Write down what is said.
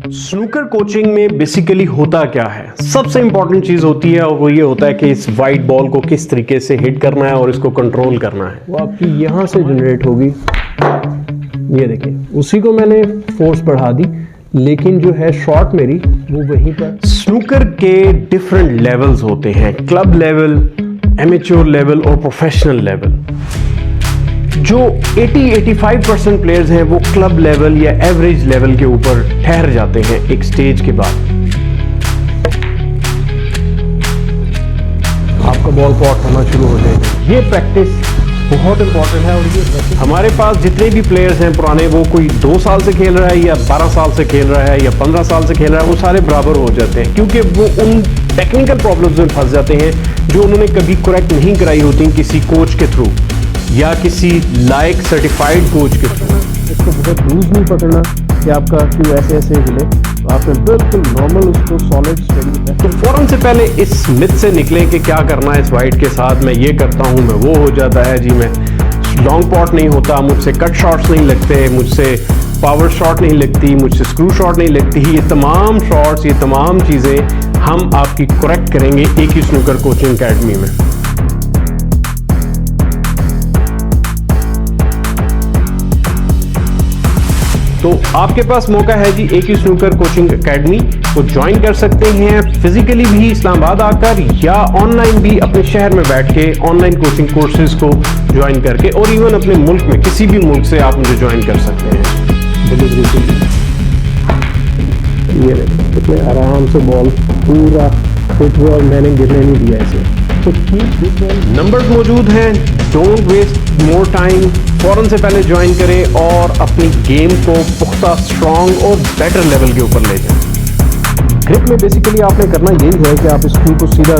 Snooker coaching में basically होता क्या है? सबसे इंपॉर्टेंट चीज होती है और वो ये होता है कि इस वाइट बॉल को किस तरीके से हिट करना है और इसको कंट्रोल करना है। वो आपकी यहां से जनरेट होगी, ये देखिए, उसी को मैंने फोर्स बढ़ा दी, लेकिन जो है शॉट मेरी वो वहीं पर। स्नूकर के डिफरेंट लेवल्स होते हैं, क्लब लेवल, एमेच्योर लेवल और प्रोफेशनल लेवल। जो 80-85% प्लेयर्स हैं वो क्लब लेवल या एवरेज लेवल के ऊपर ठहर जाते हैं एक स्टेज के बाद। आपका बॉल पॉट होना शुरू हो जाएगा। ये प्रैक्टिस बहुत इंपॉर्टेंट है। और ये हमारे पास जितने भी प्लेयर्स हैं पुराने, वो कोई 2 साल से खेल रहा है या 12 साल से खेल रहा है या 15 साल से खेल रहा है, वो सारे बराबर हो जाते हैं, क्योंकि वो उन टेक्निकल प्रॉब्लम्स में फंस जाते हैं जो उन्होंने कभी करेक्ट नहीं कराई होती किसी कोच के थ्रू या किसी लायक सर्टिफाइड कोच के थ्रू। इसको बहुत लूज नहीं पकड़ना कि आपका क्यों ऐसे ऐसे हिले, आपने बिल्कुल नॉर्मल उसको सॉलिड स्टेडी है। तो फौरन से पहले इस मिथ से निकलें कि क्या करना है इस वाइट के साथ, मैं ये करता हूँ, मैं वो हो जाता है जी, मैं लॉन्ग पॉट नहीं होता, मुझसे कट शॉट्स नहीं लगते, मुझसे पावर शॉट नहीं लगती, मुझसे स्क्रू शॉट नहीं लगती। ये तमाम शॉट्स, ये तमाम चीज़ें हम आपकी करेक्ट करेंगे एक ही स्नूकर कोचिंग अकेडमी में। तो आपके पास मौका है जी एक ही स्नूकर कोचिंग एकेडमी को ज्वाइन कर सकते हैं, फिजिकली भी इस्लामाबाद आकर या ऑनलाइन भी अपने शहर में बैठ के ऑनलाइन कोचिंग कोर्सेज को ज्वाइन करके, और इवन अपने मुल्क में किसी भी मुल्क से आप मुझे ज्वाइन कर सकते हैं डिलीवरी के लिए। ये कितने आराम से बॉल पूरा फिट हुआ और मैंने गिरने नहीं दिया इसे। तो नंबर्स मौजूद हैं, डोंट वेस्ट मोर टाइम, फौरन से पहले ज्वाइन करें और अपनी गेम को पुख्ता, स्ट्रॉन्ग और बेटर लेवल के ऊपर ले जाएं। ग्रिप में बेसिकली आपने करना यही है कि आप इस स्क्रू को सीधा